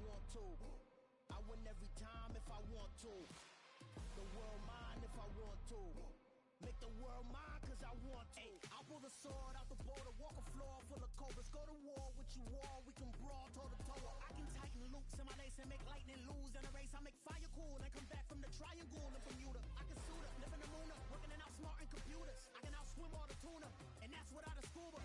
want to. I win every time if I want to. The world mine if I want to. Make the world mine cause I want to. I'll pull the sword out the border, walk a floor full of cobras. Go to war with you all, we can brawl toe to toe. I can tighten loops in my lace and make lightning lose in a race. I make fire cool and come back from the triangle in Bermuda. I can suit up, live in the moon up, working and outsmarting computers. I can outswim all the tuna, and that's without a scuba.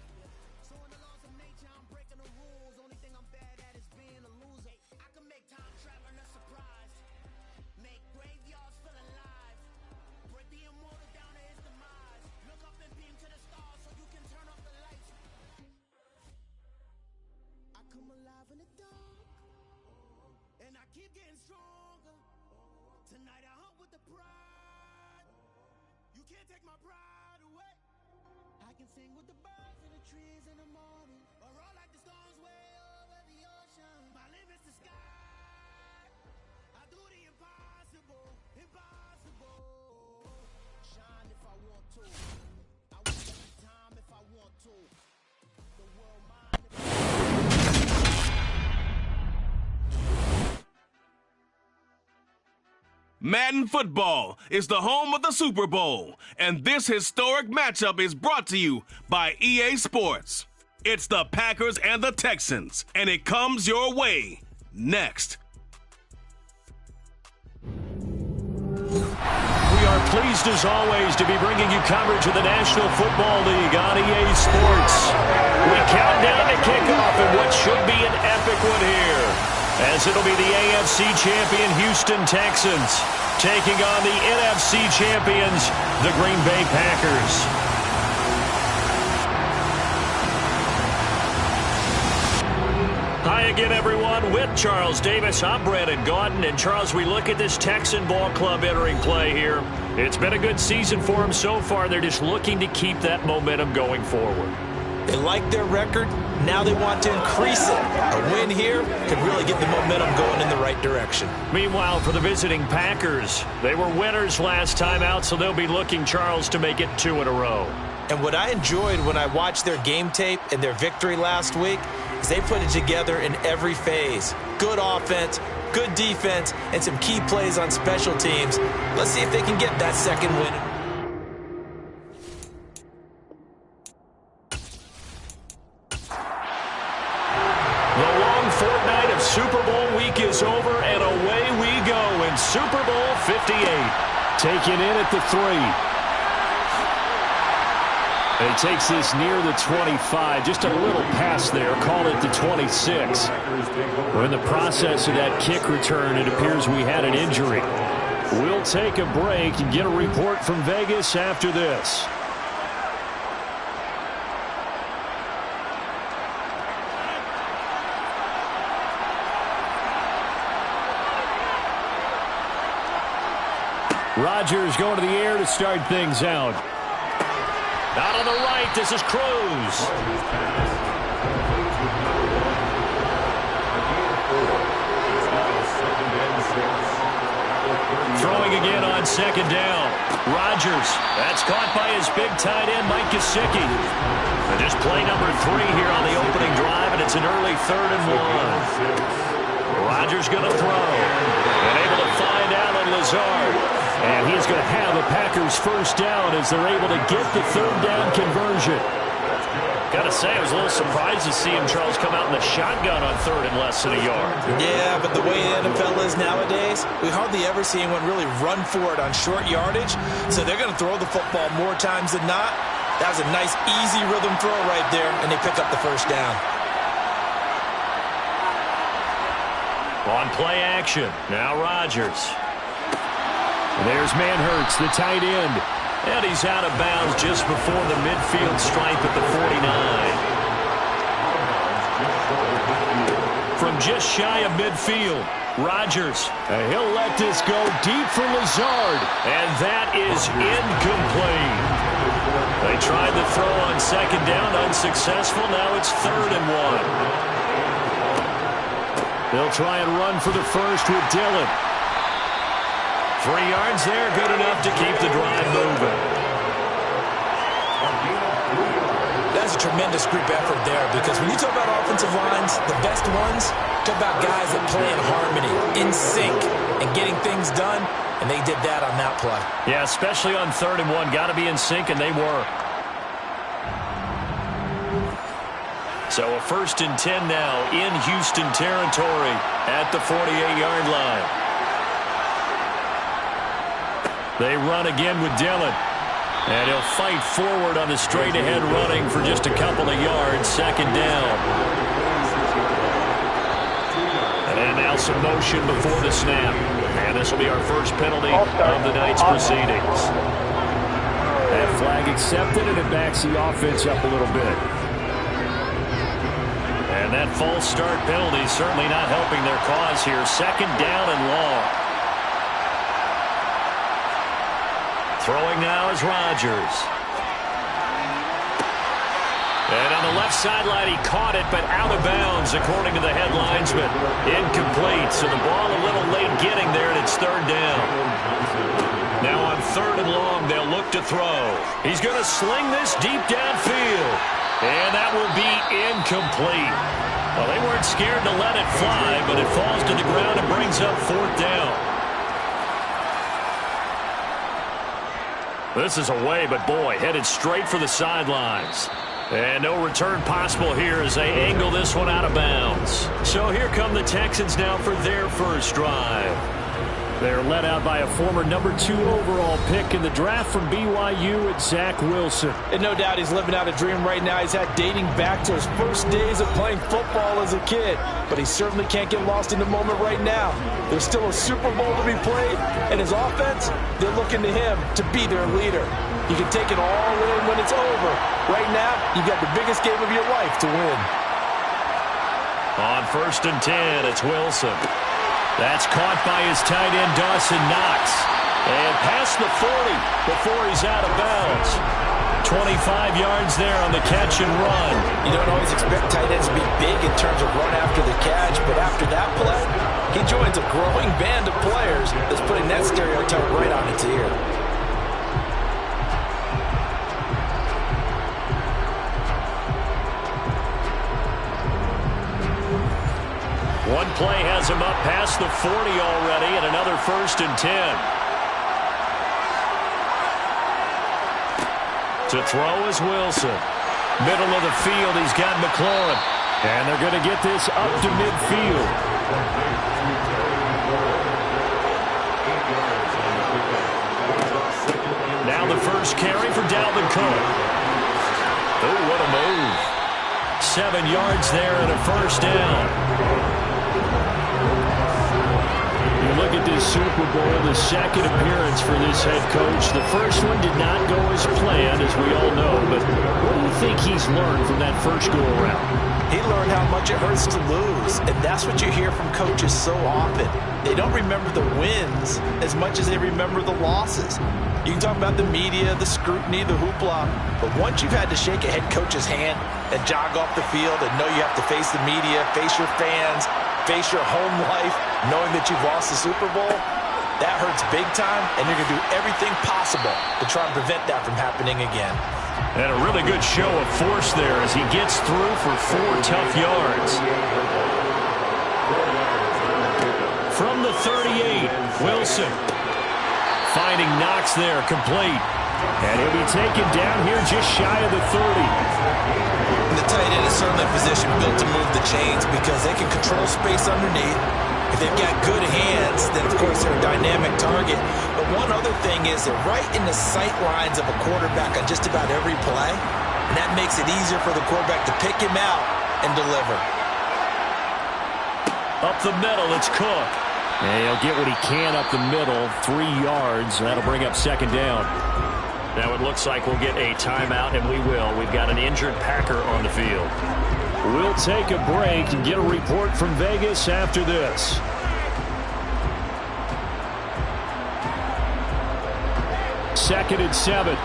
So in the laws of nature, I'm breaking the rules. Only thing I'm bad at is being a loser. I can make time traveling a surprise. Make graveyards feel alive. Break the immortal down to his demise. Look up and beam to the stars so you can turn off the lights. I come alive in the dark, and I keep getting stronger. Tonight I hunt with the pride. You can't take my pride away. I can sing with the birds and the trees in the morning, or roll like the storms way over the ocean. My limit's the sky. I do the impossible, impossible. Shine if I want to. I win every time if I want to. The world mine if I want to. Madden Football is the home of the Super Bowl, and this historic matchup is brought to you by EA Sports. It's the Packers and the Texans, and it comes your way next. We are pleased as always to be bringing you coverage of the National Football League on EA Sports. We count down to kickoff in what should be an epic one here, as it'll be the AFC champion Houston Texans taking on the NFC champions, the Green Bay Packers. Hi again, everyone. With Charles Davis, I'm Brandon Gaudin. And Charles, we look at this Texan ball club entering play here. It's been a good season for them so far. They're just looking to keep that momentum going forward. They like their record. Now they want to increase it. A win here could really get the momentum going in the right direction. Meanwhile, for the visiting Packers, they were winners last time out, so they'll be looking, Charles, to make it 2 in a row. And what I enjoyed when I watched their game tape and their victory last week is they put it together in every phase. Good offense, good defense, and some key plays on special teams. Let's see if they can get that second win. The long fortnight of Super Bowl week is over, and away we go in Super Bowl 58. Taken in at the 3. He takes this near the 25, just a little pass there, call it the 26. We're in the process of that kick return. It appears we had an injury. We'll take a break and get a report from Vegas after this. Rodgers going to the air to start things out. Out on the right, this is Cruz. Throwing again on second down. Rodgers, that's caught by his big tight end, Mike Gesicki. And just play number 3 here on the opening drive, and it's an early 3rd and 1. Rodgers going to throw. And able to find Allen Lazard. And he's going to have a Packers first down as they're able to get the 3rd down conversion. Got to say, I was a little surprised to see him, Charles, come out in the shotgun on 3rd and less than a yard. Yeah, but the way the NFL is nowadays, we hardly ever see anyone really run for it on short yardage. So they're going to throw the football more times than not. That was a nice, easy rhythm throw right there, and they pick up the first down. On play action, now Rodgers. There's Manhurts, the tight end. And he's out of bounds just before the midfield stripe at the 49. From just shy of midfield, Rodgers. He'll let this go deep for Lazard. And that is incomplete. They tried the throw on second down, unsuccessful. Now it's 3rd and 1. They'll try and run for the first with Dillon. 3 yards there, good enough to keep the drive moving. That's tremendous group effort there, because when you talk about offensive lines, the best ones, talk about guys that play in harmony, in sync, and getting things done, and they did that on that play. Yeah, especially on 3rd and 1. Got to be in sync, and they were. So a 1st and 10 now in Houston territory at the 48-yard line. They run again with Dillon. And he'll fight forward on the straight-ahead running for just a couple of yards. 2nd down. And now some motion before the snap. And this will be our first penalty of the night's proceedings. That flag accepted, and it backs the offense up a little bit. And that false start penalty certainly not helping their cause here. 2nd down and long. Throwing now is Rodgers. And on the left sideline, he caught it, but out of bounds, according to the head linesman. Incomplete, so the ball a little late getting there, and it's 3rd down. Now on 3rd and long, they'll look to throw. He's going to sling this deep downfield. And that will be incomplete. Well, they weren't scared to let it fly, but it falls to the ground and brings up 4th down. This is away, but boy, headed straight for the sidelines. And no return possible here as they angle this one out of bounds. So here come the Texans now for their first drive. They're led out by a former number 2 overall pick in the draft from BYU, at Zach Wilson. And no doubt he's living out a dream right now. He's had dating back to his first days of playing football as a kid. But he certainly can't get lost in the moment right now. There's still a Super Bowl to be played, and his offense, they're looking to him to be their leader. You can take it all in when it's over. Right now, you've got the biggest game of your life to win. On 1st and 10, it's Wilson. That's caught by his tight end, Dawson Knox. And past the 40 before he's out of bounds. 25 yards there on the catch and run. You don't always expect tight ends to be big in terms of run after the catch, but after that play, he joins a growing band of players that's putting that stereotype right on its ear. One play has him up past the 40 already, and another 1st and 10. To throw is Wilson. Middle of the field, he's got McLaurin. And they're going to get this up to midfield. Now the first carry for Dalvin Cook. Oh, what a move. 7 yards there and a 1st down. You look at this Super Bowl, the 2nd appearance for this head coach. The first one did not go as planned, as we all know. But what do you think he's learned from that first go-around? He learned how much it hurts to lose, and that's what you hear from coaches so often. They don't remember the wins as much as they remember the losses. You can talk about the media, the scrutiny, the hoopla, but once you've had to shake a head coach's hand and jog off the field and know you have to face the media, face your fans, face your home life, knowing that you've lost the Super Bowl, that hurts big time, and you're going to do everything possible to try and prevent that from happening again. And a really good show of force there as he gets through for 4 tough yards. From the 38, Wilson finding Knox there, complete. And he'll be taken down here just shy of the 30. The tight end is certainly a position built to move the chains because they can control space underneath. If they've got good hands, then of course they're a dynamic target. But one other thing is they're right in the sight lines of a quarterback on just about every play. And that makes it easier for the quarterback to pick him out and deliver. Up the middle, it's Cook. And he'll get what he can up the middle, 3 yards. That'll bring up 2nd down. Now it looks like we'll get a timeout, and we will. We've got an injured Packer on the field. We'll take a break and get a report from Vegas after this. Second and 7.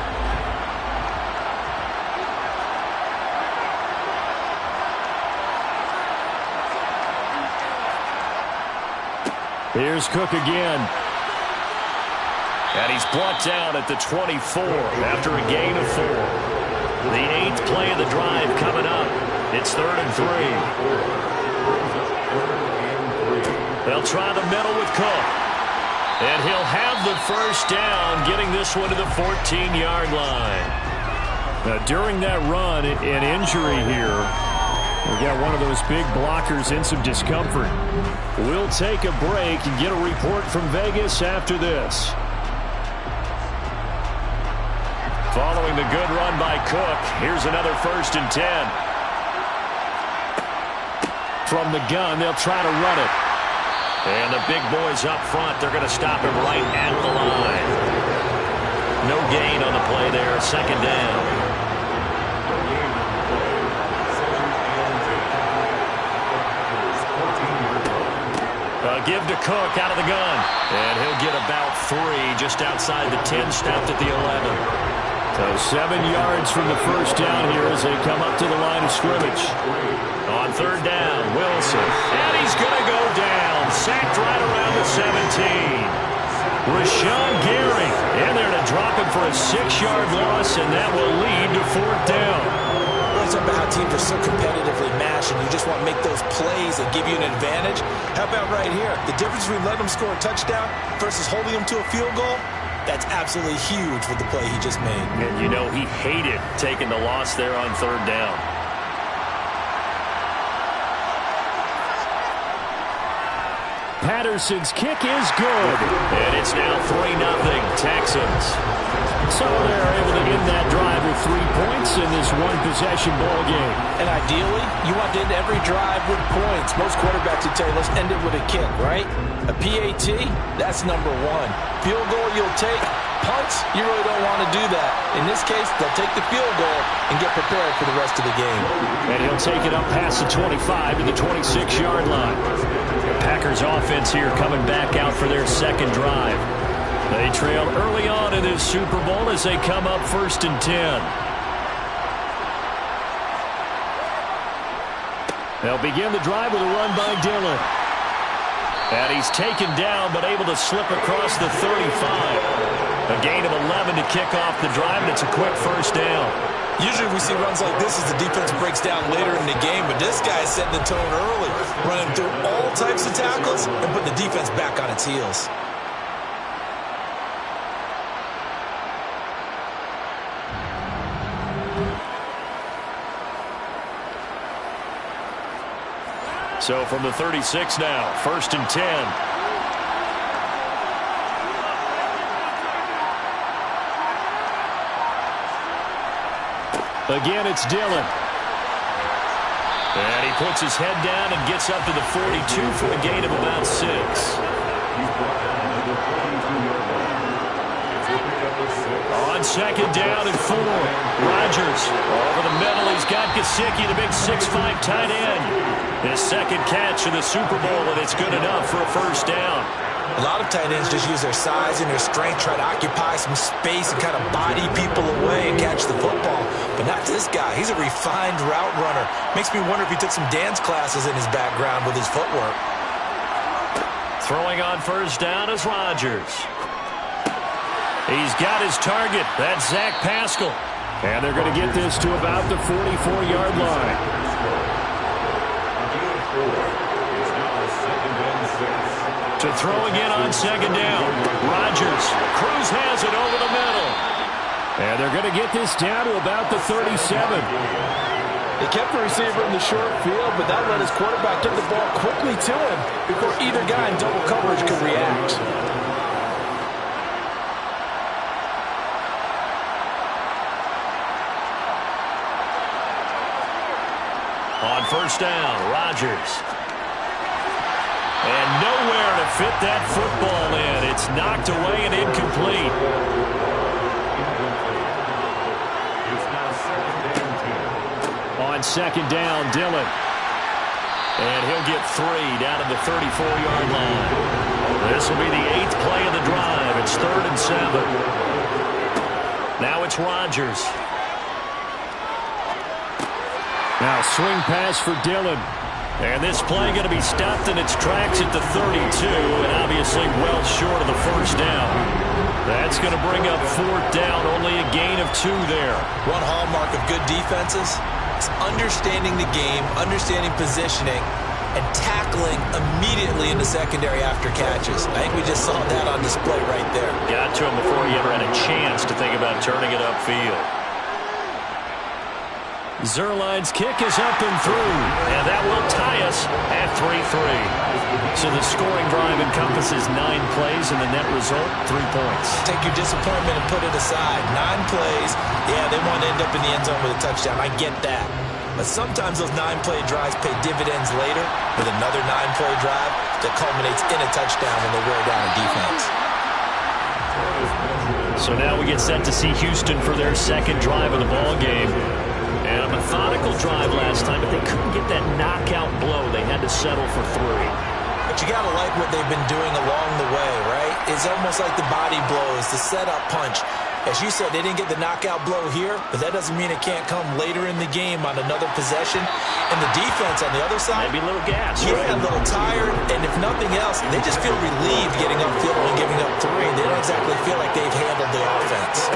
Here's Cook again. And he's brought down at the 24 after a gain of 4. The 8th play of the drive coming up. It's 3rd and 3. They'll try the middle with Cook. And he'll have the first down, getting this one to the 14-yard line. Now, during that run, an injury here. We got one of those big blockers in some discomfort. We'll take a break and get a report from Vegas after this. Following the good run by Cook, here's another 1st and 10. From the gun, they'll try to run it. And the big boys up front, they're going to stop him right at the line. No gain on the play there, 2nd down. Give to Cook out of the gun. And he'll get about 3 just outside the 10, stopped at the 11. So 7 yards from the first down here as they come up to the line of scrimmage. On 3rd down, Wilson. And he's going to go down. Sacked right around the 17. Rashawn Gary in there to drop him for a 6-yard loss, and that will lead to 4th down. We're talking about how teams are so competitively matched, and you just want to make those plays that give you an advantage. How about right here? The difference between letting them score a touchdown versus holding them to a field goal, that's absolutely huge with the play he just made. And you know he hated taking the loss there on 3rd down. Patterson's kick is good. And it's now 3-0 Texans. So they're able to end that drive with 3 points in this one-possession ball game. And ideally, you want to end every drive with points. Most quarterbacks would tell you, let's end it with a kick, right? A PAT, that's number 1. Field goal you'll take. Punts, you really don't want to do that. In this case, they'll take the field goal and get prepared for the rest of the game. And he'll take it up past the 25 to the 26-yard line. The Packers offense here coming back out for their 2nd drive. They trailed early on in this Super Bowl as they come up 1st and 10. They'll begin the drive with a run by Dillon. And he's taken down but able to slip across the 35. A gain of 11 to kick off the drive, and it's a quick 1st down. Usually we see runs like this as the defense breaks down later in the game, but this guy is setting the tone early, running through all types of tackles and putting the defense back on its heels. So from the 36 now, 1st and 10. Again, it's Dillon. And he puts his head down and gets up to the 42 for a gain of about 6. On 2nd down and 4. Rodgers over the middle. He's got Gesicki, the big 6'5" tight end. His 2nd catch in the Super Bowl, and it's good enough for a 1st down. A lot of tight ends just use their size and their strength, try to occupy some space and kind of body people away and catch the football. But not this guy. He's a refined route runner. Makes me wonder if he took some dance classes in his background with his footwork. Throwing on 1st down is Rodgers. He's got his target. That's Zach Pascal. And they're going to get this to about the 44-yard line. To throw again on 2nd down. Rodgers. Cruz has it over the middle. And they're going to get this down to about the 37. They kept the receiver in the short field, but that let his quarterback get the ball quickly to him before either guy in double coverage could react. On 1st down, Rodgers. And nowhere to fit that football in. It's knocked away and incomplete. On 2nd down, Dillon. And he'll get 3 down at the 34-yard line. This will be the 8th play of the drive. It's 3rd and 7. Now it's Rodgers. Now swing pass for Dillon. And this play going to be stopped in its tracks at the 32, and obviously well short of the 1st down. That's going to bring up fourth down, only a gain of 2 there. One hallmark of good defenses is understanding the game, understanding positioning, and tackling immediately in the secondary after catches. I think we just saw that on display right there. Got to him before he ever had a chance to think about turning it upfield. Zuerlein's kick is up and through, and that will tie us at 3-3. So the scoring drive encompasses 9 plays, and the net result, 3 points. Take your disappointment and put it aside. 9 plays, yeah, they want to end up in the end zone with a touchdown. I get that. But sometimes those 9-play drives pay dividends later with another 9-play drive that culminates in a touchdown when they wear down a defense. So now we get set to see Houston for their second drive of the ball game. And a methodical drive last time, but they couldn't get that knockout blow. They had to settle for 3. But you got to like what they've been doing along the way, right? It's almost like the body blows, the setup punch. As you said, they didn't get the knockout blow here, but that doesn't mean it can't come later in the game on another possession. And the defense on the other side, maybe a little gas, yeah, right? A little tired, and if nothing else, they just feel relieved getting upfield and giving up 3. They don't exactly feel like they've handled the offense.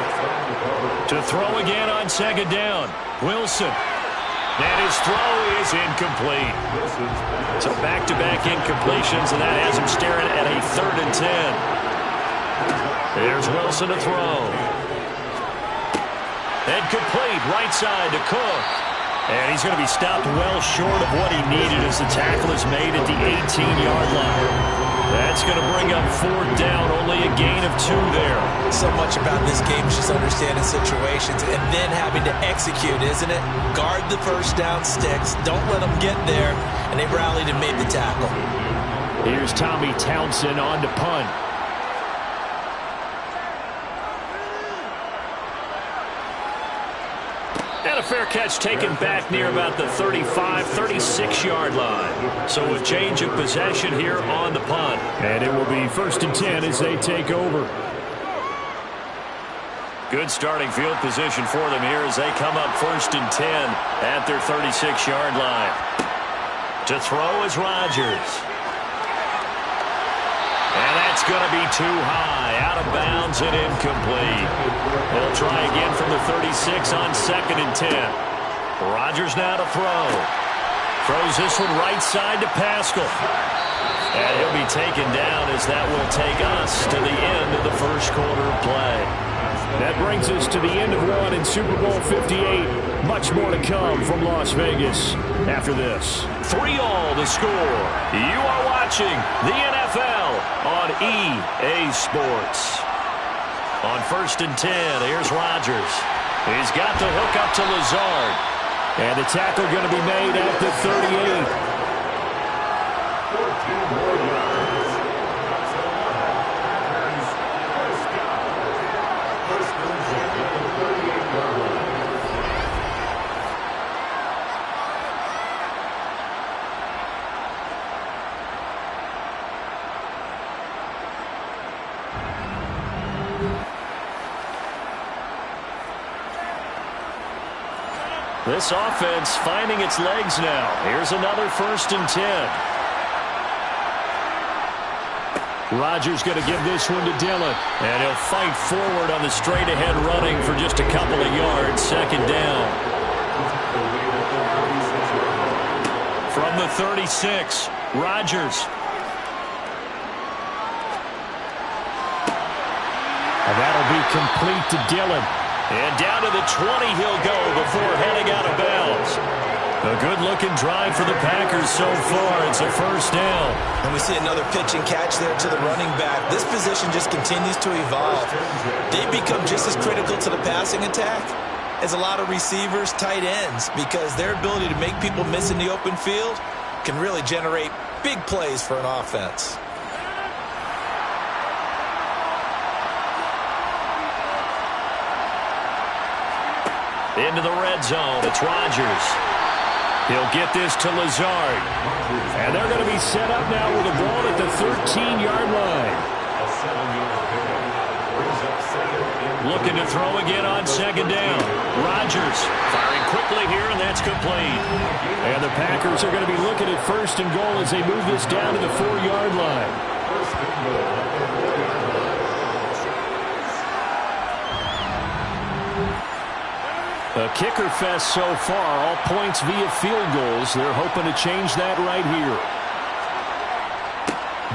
To throw again on second down, Wilson. And his throw is incomplete. So back-to-back incompletions, and that has him staring at a 3rd and 10. There's Wilson to throw. And complete, right side to Cook. And he's going to be stopped well short of what he needed as the tackle is made at the 18-yard line. That's going to bring up fourth down, only a gain of 2 there. So much about this game is just understanding situations and then having to execute, isn't it? Guard the first down sticks. Don't let them get there. And they rallied and made the tackle. Here's Tommy Townsend on to punt. And a fair catch taken back near about the 35, 36-yard line. So a change of possession here on the punt. And it will be 1st and 10 as they take over. Good starting field position for them here as they come up 1st and 10 at their 36-yard line. To throw is Rodgers. And that's going to be too high, out of bounds and incomplete. They'll try again from the 36 on 2nd and 10. Rodgers now to throw. Throws this one right side to Pascal. And he'll be taken down as that will take us to the end of the first quarter of play. That brings us to the end of one in Super Bowl 58. Much more to come from Las Vegas after this. 3-all the score. You are watching the NFL on EA Sports. On 1st and 10, here's Rodgers. He's got the hook up to Lazard. And the tackle going to be made at the 38. This offense finding its legs now. Here's another 1st and 10. Rodgers going to give this one to Dillon. And he'll fight forward on the straight-ahead running for just a couple of yards. 2nd down. From the 36, Rodgers. And that'll be complete to Dillon. And down to the 20 he'll go before heading out of bounds. A good-looking drive for the Packers so far. It's a 1st down. And we see another pitch and catch there to the running back. This position just continues to evolve. They become just as critical to the passing attack as a lot of receivers, tight ends, because their ability to make people miss in the open field can really generate big plays for an offense. Into the red zone. It's Rodgers. He'll get this to Lazard. And they're going to be set up now with the ball at the 13-yard line. Looking to throw again on 2nd down. Rodgers firing quickly here, and that's complete. And the Packers are going to be looking at 1st and goal as they move this down to the 4-yard line. A kicker fest so far, all points via field goals. They're hoping to change that right here.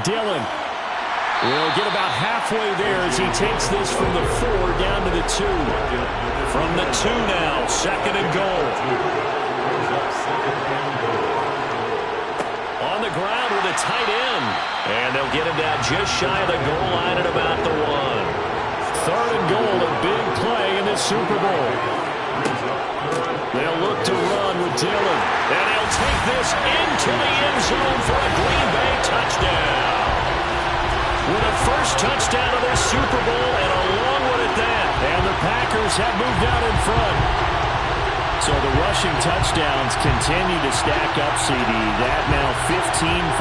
Dillon will get about halfway there as he takes this from the 4 down to the 2. From the 2 now, 2nd and goal. On the ground with a tight end. And they'll get him down just shy of the goal line at about the 1. 3rd and goal, a big play in this Super Bowl. They'll look to run with Dillon. And he'll take this into the end zone for a Green Bay touchdown. With a first touchdown of this Super Bowl and a long one at that. And the Packers have moved out in front. So the rushing touchdowns continue to stack up, CD. That now 15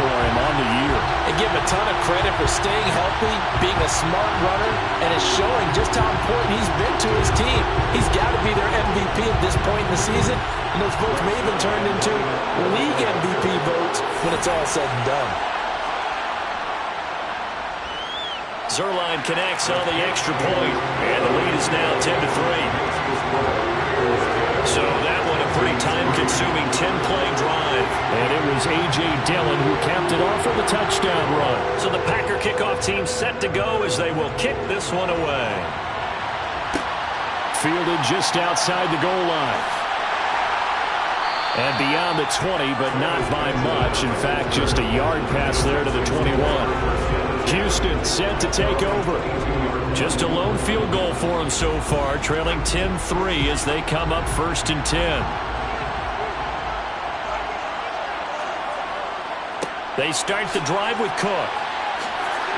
for him on the year. And give him a ton of credit for staying healthy, being a smart runner, and it's showing just how important he's been to his team. He's got to be their MVP at this point in the season, and those votes may even turn into league MVP votes when it's all said and done. Zuerlein connects on the extra point, and the lead is now 10-3. So that one a pretty time-consuming 10-play drive. And it was A.J. Dillon who capped it off with a touchdown run. So the Packer kickoff team set to go as they will kick this one away. Fielded just outside the goal line. And beyond the 20, but not by much. In fact, just a yard pass there to the 21. Houston set to take over. Just a lone field goal for him so far, trailing 10-3 as they come up 1st and 10. They start the drive with Cook.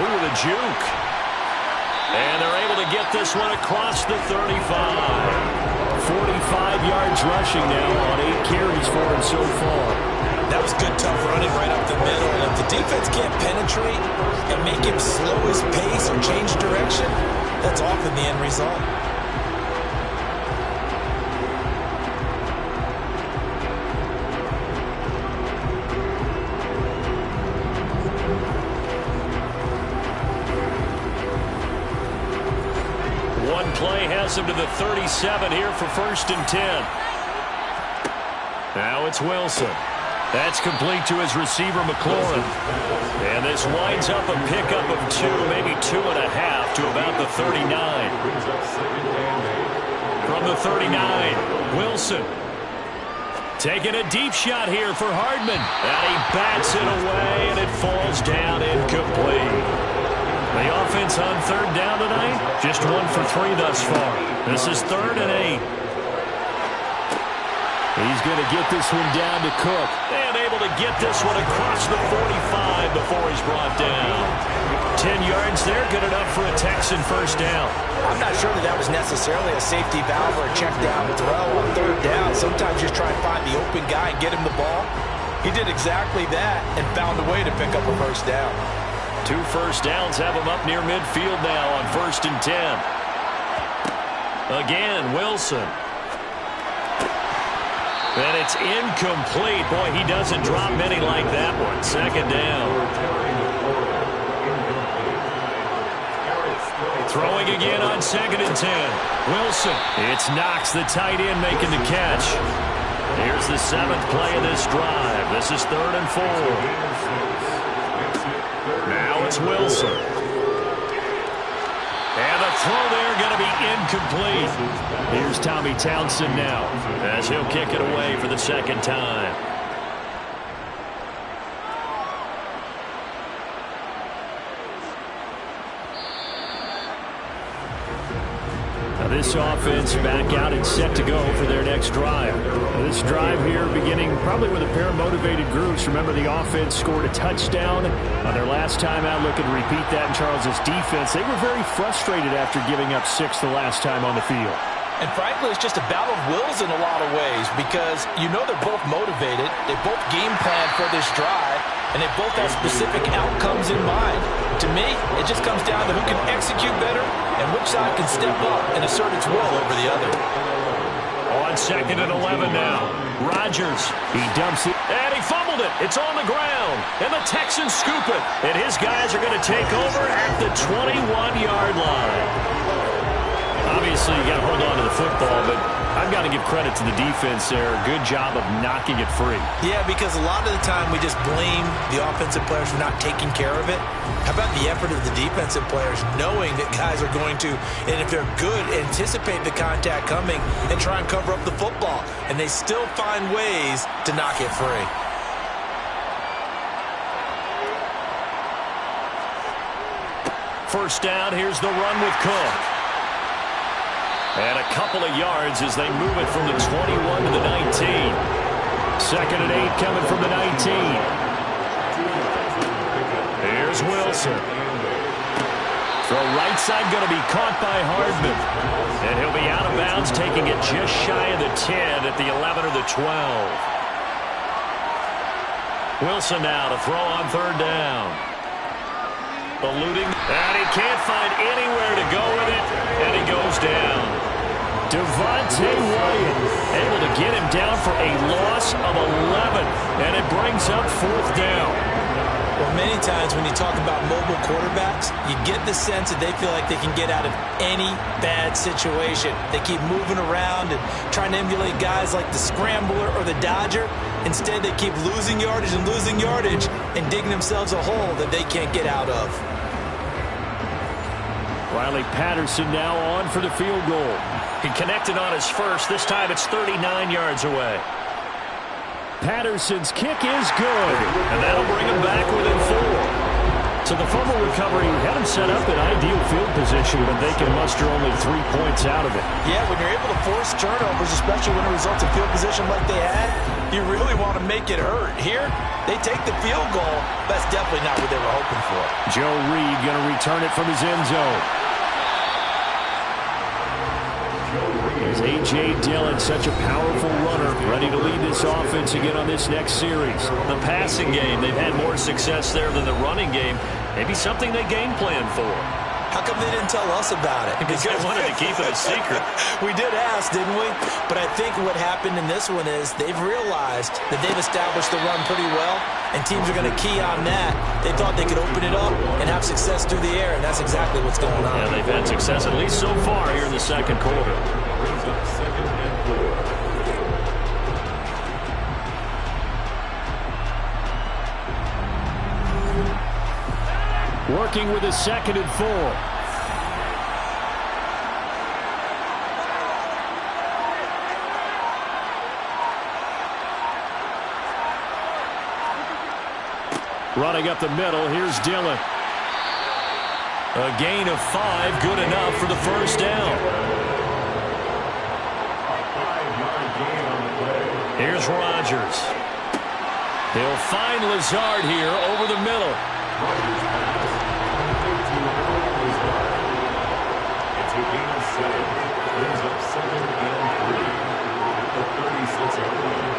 Ooh, the juke. And they're able to get this one across the 35. 45 yards rushing now on 8 carries for him so far. That was good, tough running right up the middle. And if the defense can't penetrate and make him slow his pace or change direction, that's often the end result. One play has him to the 37 here for 1st and 10. Now it's Wilson. That's complete to his receiver, McLaurin. And this winds up a pickup of 2, maybe 2.5 to about the 39. From the 39, Wilson. Taking a deep shot here for Hardman. And he bats it away, and it falls down incomplete. The offense on 3rd down tonight, just 1 for 3 thus far. This is 3rd and 8. He's going to get this one down to Cook. And able to get this one across the 45 before he's brought down. 10 yards there, good enough for a Texan 1st down. I'm not sure that was necessarily a safety valve or a check down throw on 3rd down. Sometimes you just try and find the open guy and get him the ball. He did exactly that and found a way to pick up a 1st down. 2 first downs have him up near midfield now on 1st and 10. Again, Wilson. And it's incomplete. Boy, he doesn't drop many like that one. 2nd down. Throwing again on 2nd and 10. Wilson. It's Knox, the tight end, making the catch. Here's the 7th play of this drive. This is 3rd and 4. Now it's Wilson. And the throw there going to be incomplete. Here's Tommy Townsend now, as he'll kick it away for the 2nd time. Now this offense back out and set to go for their next drive. This drive here beginning probably with a pair of motivated groups. Remember, the offense scored a touchdown on their last time out, looking to repeat that in Charles's defense. They were very frustrated after giving up 6 the last time on the field. And frankly, it's just a battle of wills in a lot of ways because you know they're both motivated. They both game plan for this drive, and they both have specific outcomes in mind. To me, it just comes down to who can execute better and which side can step up and assert its will over the other. On 2nd and 11 now. Rodgers. He dumps it. And he fumbled it. It's on the ground. And the Texans scoop it. And his guys are going to take over at the 21-yard line. Obviously, you got to hold on to the football, but I've got to give credit to the defense there. Good job of knocking it free. Yeah, because a lot of the time we just blame the offensive players for not taking care of it. How about the effort of the defensive players knowing that guys are going to, and if they're good, anticipate the contact coming and try and cover up the football. And they still find ways to knock it free. First down, here's the run with Cook. And a couple of yards as they move it from the 21 to the 19. Second and 8 coming from the 19. Here's Wilson. Throw right side going to be caught by Hardman. And he'll be out of bounds, taking it just shy of the 10 at the 11 or the 12. Wilson now to throw on third down. Eluding, and he can't find anywhere to go with it, and he goes down. Devontae Wyatt able to get him down for a loss of 11, and it brings up fourth down. Well, many times when you talk about mobile quarterbacks, you get the sense that they feel like they can get out of any bad situation. They keep moving around and trying to emulate guys like the Scrambler or the Dodger. Instead, they keep losing yardage and digging themselves a hole that they can't get out of. Riley Patterson now on for the field goal. He connected on his first. This time it's 39 yards away. Patterson's kick is good, and that'll bring him back within 4. So the fumble recovery had him set up in ideal field position, but they can muster only 3 points out of it. Yeah, when you're able to force turnovers, especially when it results in field position like they had, you really want to make it hurt. Here, they take the field goal. That's definitely not what they were hoping for. Joe Reed going to return it from his end zone. As A.J. Dillon, such a powerful runner, ready to lead this offense again on this next series. The passing game, they've had more success there than the running game. Maybe something they game plan for. How come they didn't tell us about it? Because they wanted to keep it a secret. We did ask, didn't we? But I think what happened in this one is they've realized that they've established the run pretty well, and teams are going to key on that. They thought they could open it up and have success through the air, and that's exactly what's going on. Yeah, they've had success at least so far here in the second quarter. Working with a 2nd and 4. Running up the middle, here's Dillon. A gain of 5, good enough for the first down. Here's Rodgers. He'll find Lazard here over the middle. It's a gain of 7. Brings up 2nd and 3. The 36-yard line.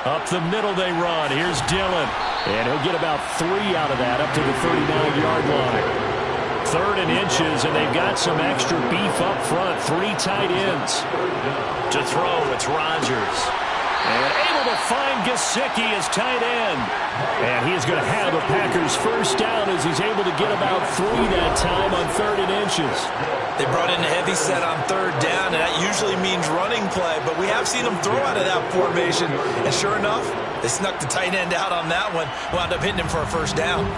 Up the middle they run. Here's Dillon. And he'll get about 3 out of that up to the 39-yard line. 3rd and inches, and they've got some extra beef up front. 3 tight ends. To throw, it's Rodgers. And able to find Gesicki as tight end. And he is going to have the Packers first down as he's able to get about 3 that time on 3rd and inches. They brought in a heavy set on 3rd down, and that usually means running play. But we have seen them throw out of that formation. And sure enough, they snuck the tight end out on that one. Wound up hitting him for a first down.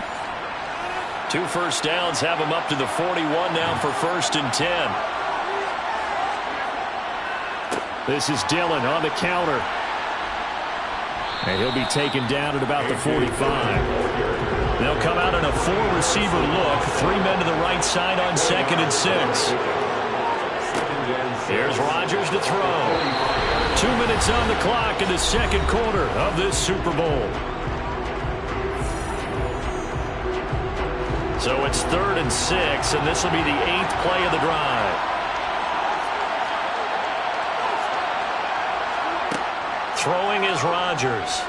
2 first downs have him up to the 41 now for 1st and 10. This is Dillon on the counter. And he'll be taken down at about the 45. They'll come out in a 4-receiver look. 3 men to the right side on 2nd and 6. Here's Rodgers to throw. 2 minutes on the clock in the second quarter of this Super Bowl. So it's 3rd and 6, and this will be the 8th play of the drive. Throwing is Rodgers.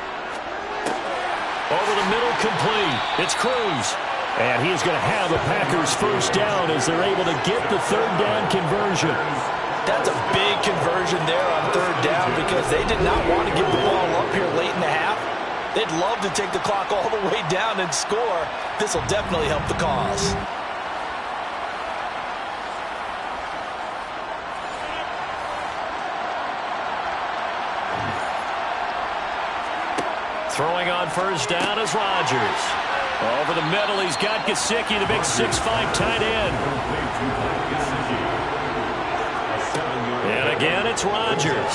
Over the middle, complete. It's Cruz. And he is going to have the Packers first down as they're able to get the 3rd down conversion. That's a big conversion there on 3rd down because they did not want to give the ball up here late in the half. They'd love to take the clock all the way down and score. This will definitely help the cause. Throwing on first down is Rodgers. Over the middle, he's got Gesicki, the big 6'5" tight end. And again, it's Rodgers.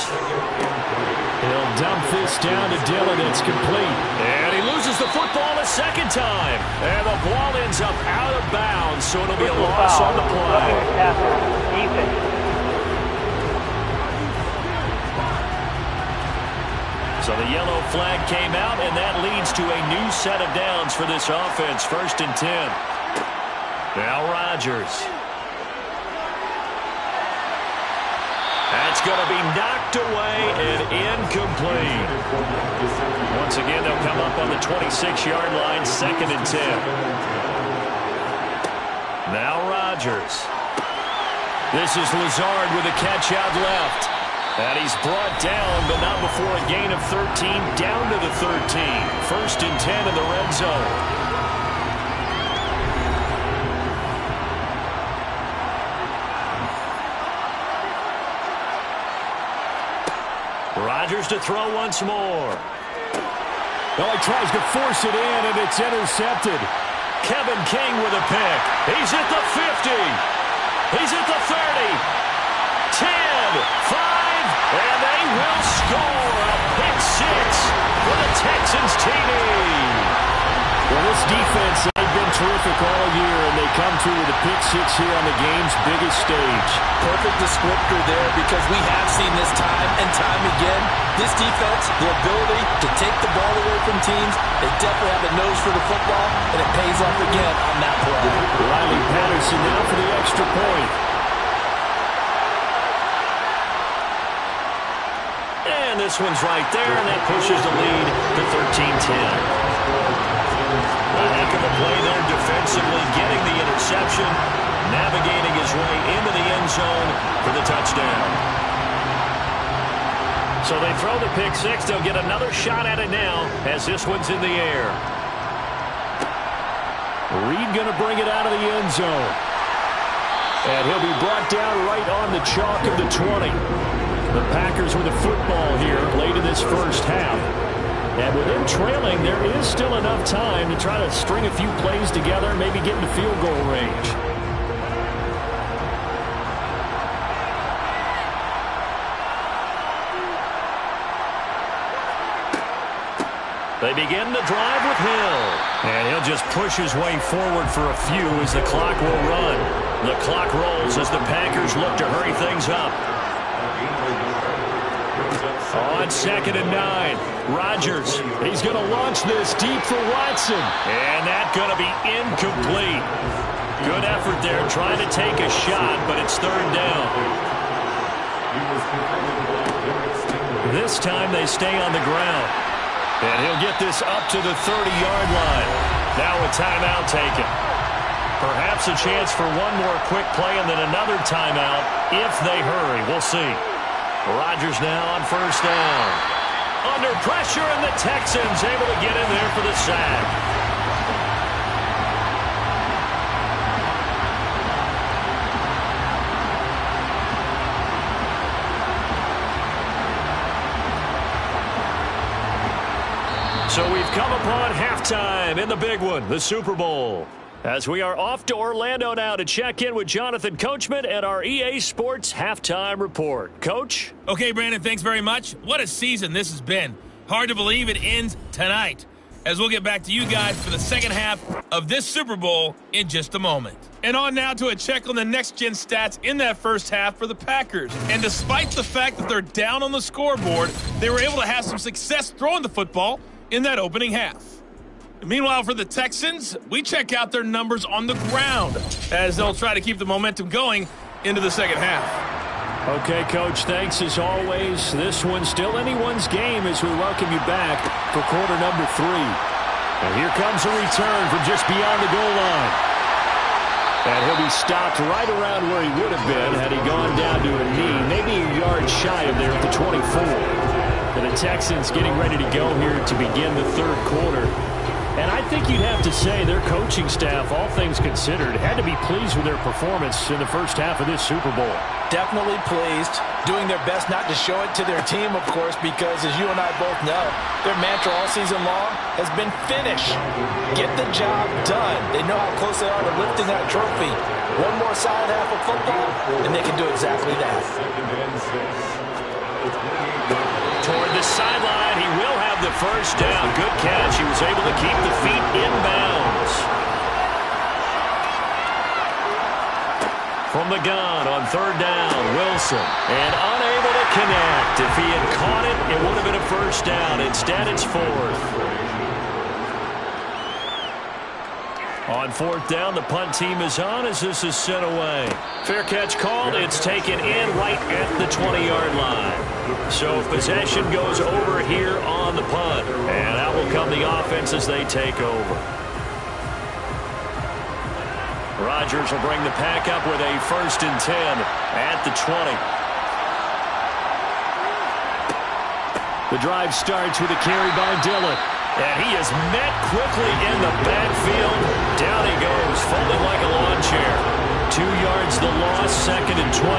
He'll dump this down to Dillon. It's complete. And he loses the football a second time. And the ball ends up out of bounds, so it'll be a loss on the play. So the yellow flag came out, and that leads to a new set of downs for this offense. 1st and 10. Now Rodgers. That's going to be knocked away and incomplete. Once again, they'll come up on the 26-yard line, 2nd and 10. Now Rodgers. This is Lazard with a catch out left. And he's brought down, but not before a gain of 13, down to the 13. 1st and 10 in the red zone. Rodgers to throw once more. Well, he tries to force it in, and it's intercepted. Kevin King with a pick. He's at the 50. He's at the 30. 10, 5, and they will score a pick 6 for the Texans TD. Well, this defense, they've been terrific all year, and they come through with a pick 6 here on the game's biggest stage. Perfect descriptor there, because we have seen this time and time again. This defense, the ability to take the ball away from teams, they definitely have a nose for the football, and it pays off again on that play. Riley Patterson now for the extra point. And this one's right there, and that pushes the lead to 13-10. A heck of a play there defensively, getting the interception, navigating his way into the end zone for the touchdown. So they throw the pick 6. They'll get another shot at it now as this one's in the air. Reed going to bring it out of the end zone. And he'll be brought down right on the chalk of the 20. The Packers with the football here late in this first half. And with them trailing, there is still enough time to try to string a few plays together and maybe get into field goal range. They begin to drive with Hill. And he'll just push his way forward for a few as the clock will run. The clock rolls as the Packers look to hurry things up. On 2nd and 9, Rodgers. He's going to launch this deep for Watson. And that's going to be incomplete. Good effort there trying to take a shot, but it's 3rd down. This time they stay on the ground. And he'll get this up to the 30-yard line. Now a timeout taken. Perhaps a chance for one more quick play and then another timeout if they hurry. We'll see. Rodgers now on 1st down. Under pressure, and the Texans able to get in there for the sack. So we've come upon halftime in the big one, the Super Bowl. As we are off to Orlando now to check in with Jonathan Coachman and our EA Sports Halftime Report. Coach? Okay, Brandon, thanks very much. What a season this has been. Hard to believe it ends tonight, as we'll get back to you guys for the second half of this Super Bowl in just a moment. And on now to a check on the next-gen stats in that first half for the Packers. And despite the fact that they're down on the scoreboard, they were able to have some success throwing the football in that opening half. Meanwhile, for the Texans, we check out their numbers on the ground as they'll try to keep the momentum going into the second half. Okay, Coach, thanks as always. This one's still anyone's game as we welcome you back for quarter number 3. And here comes a return from just beyond the goal line. And he'll be stopped right around where he would have been had he gone down to a knee, maybe a yard shy of there at the 24. And the Texans getting ready to go here to begin the third quarter. And I think you'd have to say their coaching staff, all things considered, had to be pleased with their performance in the first half of this Super Bowl. Definitely pleased. Doing their best not to show it to their team, of course, because as you and I both know, their mantra all season long has been finish. Get the job done. They know how close they are to lifting that trophy. One more solid half of football, and they can do exactly that. Toward the sideline, he will have the first down. Good catch. He was able to keep the feet in bounds. From the gun on third down, Wilson. And unable to connect. If he had caught it, it would have been a first down. Instead, it's fourth. On fourth down, the punt team is on as this is sent away. Fair catch called. It's taken in right at the 20-yard line. So possession goes over here on the punt. And out will come the offense as they take over. Rodgers will bring the pack up with a 1st and 10 at the 20. The drive starts with a carry by Dillon. And he is met quickly in the backfield. Down he goes, folded like a lawn chair. 2 yards the loss, 2nd and 12.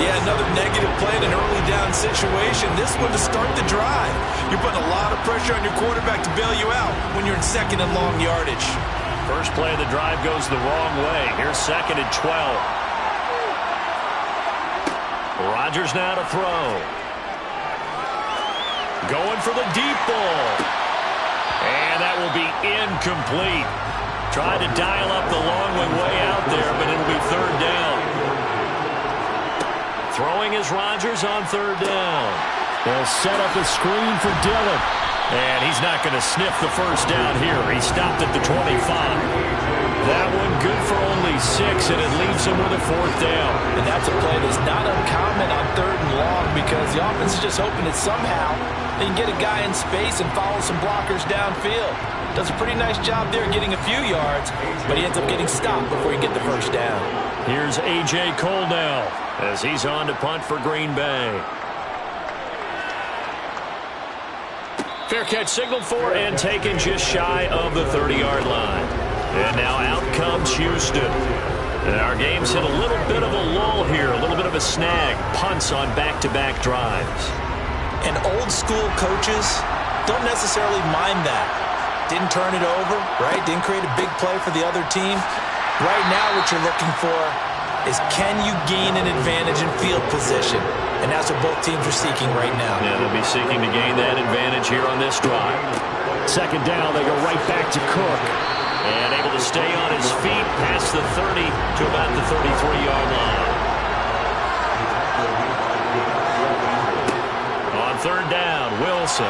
Yeah, another negative play in an early down situation. This one to start the drive. You're putting a lot of pressure on your quarterback to bail you out when you're in 2nd and long yardage. First play of the drive goes the wrong way. Here's 2nd and 12. Rodgers now to throw. Going for the deep ball. And that will be incomplete. Tried to dial up the long one way out there, but it'll be 3rd down. Throwing is Rodgers on 3rd down. They'll set up a screen for Dillon. And he's not going to sniff the first down here. He stopped at the 25. That one good for only 6, and it leaves him with a 4th down. And that's a play that's not uncommon on 3rd and long because the offense is just hoping that somehow they can get a guy in space and follow some blockers downfield. Does a pretty nice job there getting a few yards, but he ends up getting stopped before he get the first down. Here's A.J. Cole now as he's on to punt for Green Bay. Fair catch signaled for and taken just shy of the 30-yard line. And now out comes Houston. And our game's hit a little bit of a lull here, a little bit of a snag. Punts on back-to-back drives. And old-school coaches don't necessarily mind that. Didn't turn it over, right? Didn't create a big play for the other team. Right now what you're looking for is can you gain an advantage in field position? And that's what both teams are seeking right now. Yeah, they'll be seeking to gain that advantage here on this drive. 2nd down, they go right back to Cook. And able to stay on his feet past the 30 to about the 33-yard line. On 3rd down, Wilson.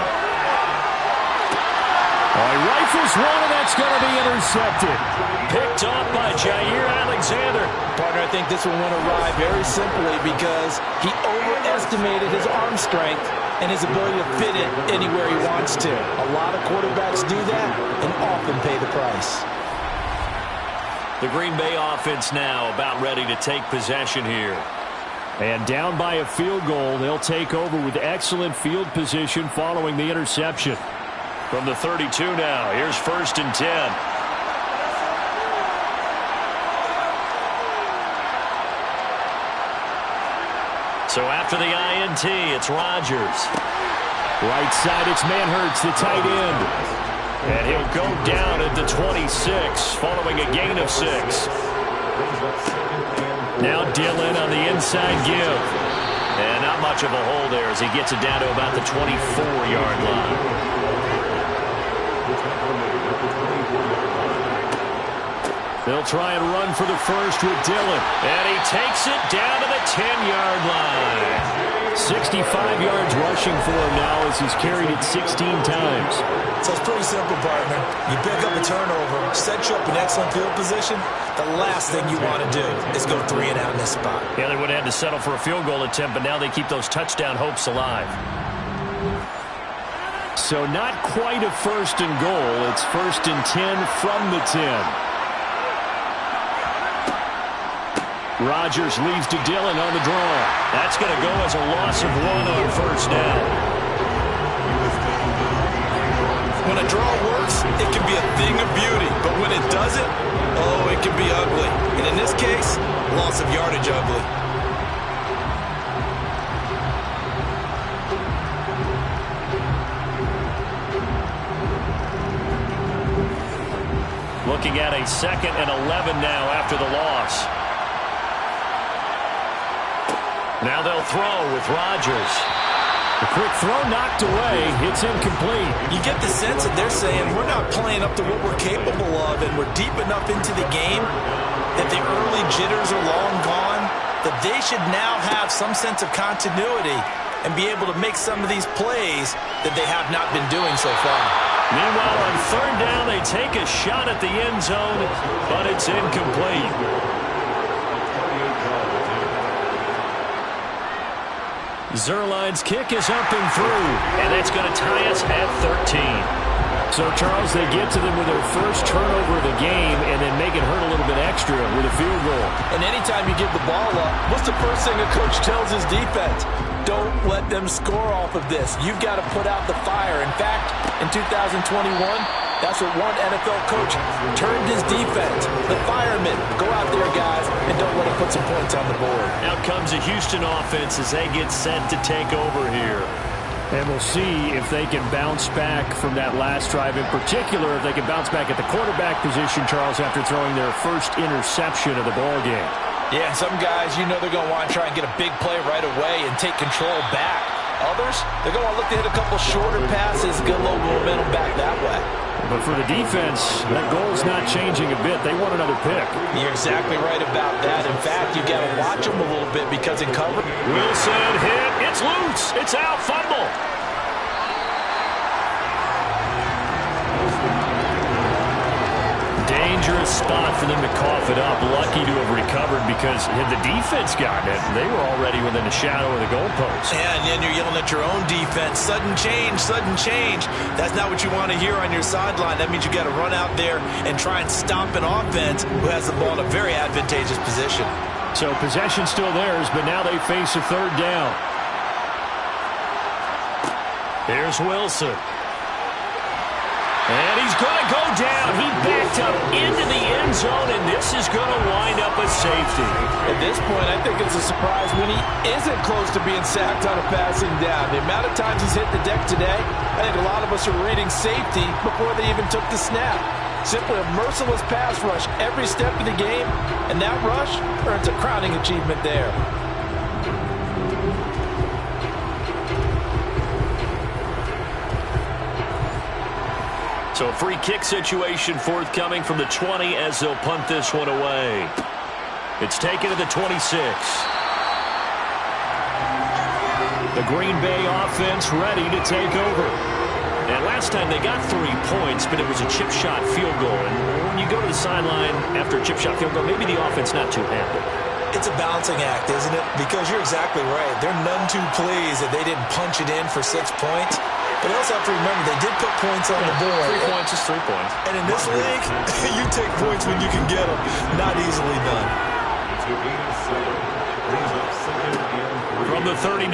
He rifles one, and that's going to be intercepted. Picked off by Jair Alexander. Partner, I think this one went awry very simply because he overestimated his arm strength and his ability to fit it anywhere he wants to. A lot of quarterbacks do that and often pay the price. The Green Bay offense now about ready to take possession here. And down by a field goal, they'll take over with excellent field position following the interception. From the 32 now, here's 1st and 10. So after the INT, it's Rodgers. Right side, it's Manhurts, the tight end. And he'll go down at the 26, following a gain of 6. Now Dillon on the inside give. And not much of a hole there as he gets it down to about the 24-yard line. They'll try and run for the first with Dillon. And he takes it down to the 10-yard line. 65 yards rushing for him now as he's carried it 16 times. So it's pretty simple, partner. You pick up a turnover, set you up in excellent field position. The last thing you want to do is go 3 and out in this spot. Yeah, they would have had to settle for a field goal attempt, but now they keep those touchdown hopes alive. So not quite a 1st and goal. It's 1st and 10 from the 10. Rodgers leaves to Dillon on the draw. That's going to go as a loss of 1 on 1st down. When a draw works, it can be a thing of beauty. But when it doesn't, oh, it can be ugly. And in this case, loss of yardage ugly. Looking at a 2nd and 11 now after the loss. Now they'll throw with Rodgers. The quick throw knocked away. It's incomplete. You get the sense that they're saying we're not playing up to what we're capable of, and we're deep enough into the game that the early jitters are long gone, that they should now have some sense of continuity and be able to make some of these plays that they have not been doing so far. Meanwhile, on 3rd down, they take a shot at the end zone, but it's incomplete. Zerline's kick is up and through, and that's going to tie us at 13. So, Charles, they get to them with their first turnover of the game and then make it hurt a little bit extra with a field goal. And anytime you give the ball up, what's the first thing a coach tells his defense? Don't let them score off of this. You've got to put out the fire. In fact, in 2021, that's what one NFL coach turned his defense. The firemen. Go out there, guys, and don't let them put some points on the board. Out comes a Houston offense as they get set to take over here. And we'll see if they can bounce back from that last drive. In particular, if they can bounce back at the quarterback position, Charles, after throwing their first interception of the ball game. Yeah, some guys, you know they're going to want to try and get a big play right away and take control back. Others, they're going to look to hit a couple shorter passes, get a little momentum back that way. But for the defense, that goal's not changing a bit. They want another pick. You're exactly right about that. In fact, you've got to watch them a little bit because in cover. Wilson hit. It's loose. It's out. Fumble. Dangerous spot for them to cough it up. Lucky to have recovered because had the defense gotten it, they were already within a shadow of the goalpost. Yeah, and then you're yelling at your own defense. Sudden change, sudden change. That's not what you want to hear on your sideline. That means you got to run out there and try and stop an offense who has the ball in a very advantageous position. So possession still theirs, but now they face a 3rd down. Here's Wilson. And he's going to go down. He backed up into the end zone, and this is going to wind up a safety. At this point, I think it's a surprise when he isn't close to being sacked on a passing down. The amount of times he's hit the deck today, I think a lot of us are reading safety before they even took the snap. Simply a merciless pass rush every step of the game, and that rush earns a crowning achievement there. So a free kick situation forthcoming from the 20 as they'll punt this one away. It's taken to the 26. The Green Bay offense ready to take over. And last time they got 3 points, but it was a chip shot field goal. And when you go to the sideline after a chip shot field goal, maybe the offense not too happy. It's a balancing act, isn't it? Because you're exactly right. They're none too pleased that they didn't punch it in for 6 points. But you also have to remember, they did put points on the board. 3 points is 3 points. And in this league, you take points when you can get them. Not easily done. From the 39,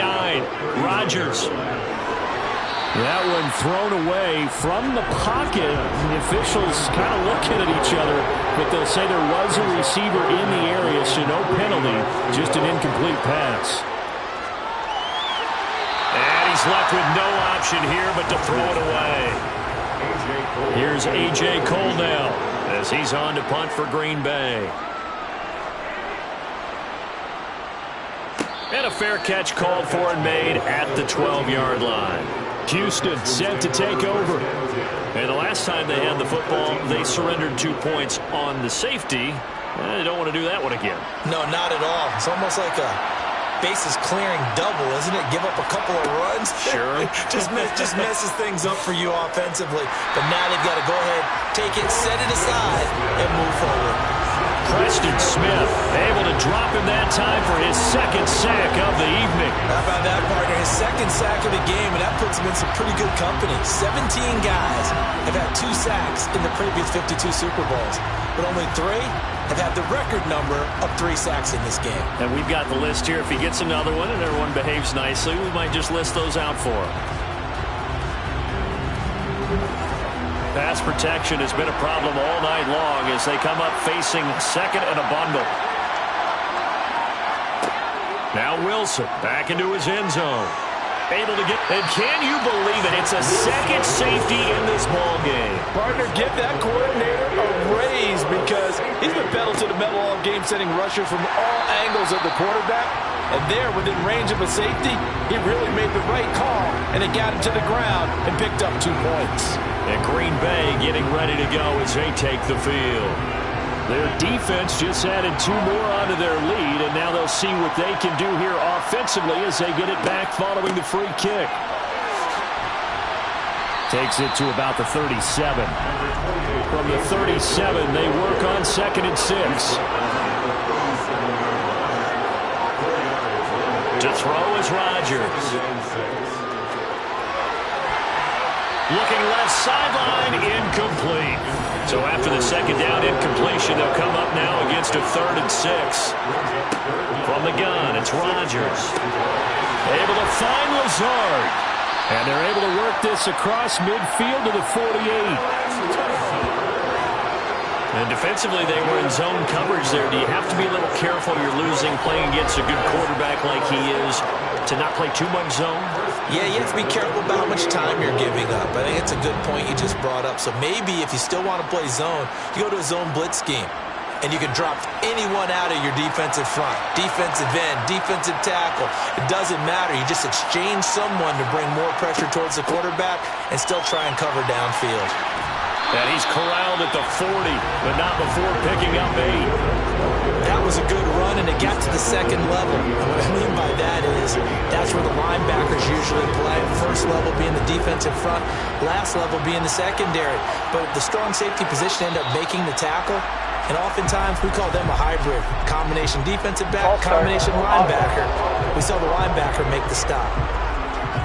Rodgers. That one thrown away from the pocket. The officials kind of looking at each other, but they'll say there was a receiver in the area, so no penalty, just an incomplete pass. And he's left with no option here but to throw it away. Here's A.J. Cole now as he's on to punt for Green Bay. And a fair catch called for and made at the 12-yard line. Houston set to take over. And the last time they had the football, they surrendered 2 points on the safety. They don't want to do that one again. No, not at all. It's almost like a bases clearing double, isn't it? Give up a couple of runs. Sure. just messes things up for you offensively. But now they've got to go ahead, take it, set it aside, and move forward. Preston Smith able to drop him that time for his 2nd sack of the evening. How about that, partner? His 2nd sack of the game, and that puts him in some pretty good company. 17 guys have had 2 sacks in the previous 52 Super Bowls, but only 3 have had the record number of 3 sacks in this game. And we've got the list here. If he gets another one and everyone behaves nicely, we might just list those out for him. pass protection has been a problem all night long as they come up facing second and a bundle. Now Wilson back into his end zone. Able to get, and can you believe it? It's a second safety in this ball game. Partner, give that coordinator a raise because he's been pedal to the metal all game, sending rushers from all angles of the quarterback. And there, within range of a safety, he really made the right call, and it got him to the ground and picked up 2 points. And Green Bay getting ready to go as they take the field. Their defense just added 2 more onto their lead, and now they'll see what they can do here offensively as they get it back following the free kick. Takes it to about the 37. From the 37, they work on 2nd and 6. To throw is Rodgers. Looking left sideline, incomplete. So after the second down incompletion, they'll come up now against a 3rd and 6. From the gun, it's Rodgers. Able to find Lazard. And they're able to work this across midfield to the 48. And defensively, they were in zone coverage there. Do you have to be a little careful? You're losing, playing against a good quarterback like he is, to not play too much zone? Yeah, you have to be careful about how much time you're giving up. I think it's a good point you just brought up. So maybe if you still want to play zone, you go to a zone blitz scheme. And you can drop anyone out of your defensive front. Defensive end, defensive tackle. It doesn't matter. You just exchange someone to bring more pressure towards the quarterback and still try and cover downfield. And he's corralled at the 40, but not before picking up 8. That was a good run, and it got to the 2nd level. And what I mean by that is that's where the linebackers usually play. First level being the defensive front, last level being the secondary. But the strong safety position ended up making the tackle. And oftentimes, we call them a hybrid. Combination defensive back, combination linebacker. We saw the linebacker make the stop.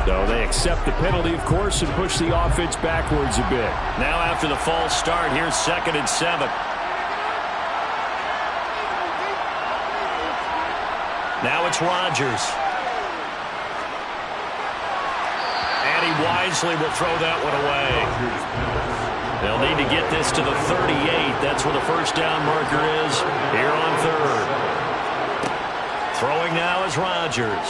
So they accept the penalty, of course, and push the offense backwards a bit. Now after the false start, here's 2nd and 7. Now it's Rodgers. And he wisely will throw that one away. They'll need to get this to the 38. That's where the first down marker is here on 3rd. Throwing now is Rodgers.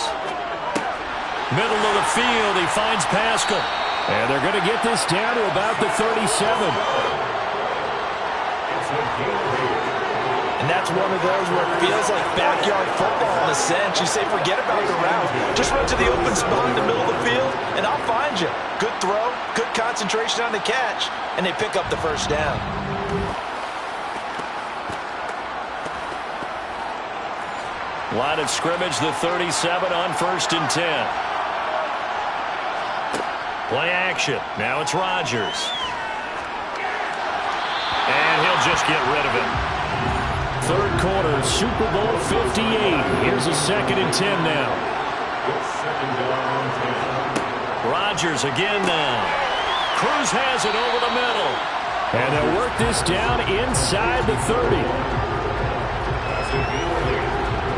Middle of the field, he finds Pascal. And they're going to get this down to about the 37. And that's one of those where it feels like backyard football in a sense. You say, forget about the route. Just run to the open spot in the middle of the field, and I'll find you. Good throw, good concentration on the catch, and they pick up the first down. Line of scrimmage, the 37 on 1st and 10. Play action. Now it's Rodgers. And he'll just get rid of it. 3rd quarter, Super Bowl 58. Here's a 2nd and 10 now. Rodgers again now. Cruz has it over the middle. And they'll work this down inside the 30.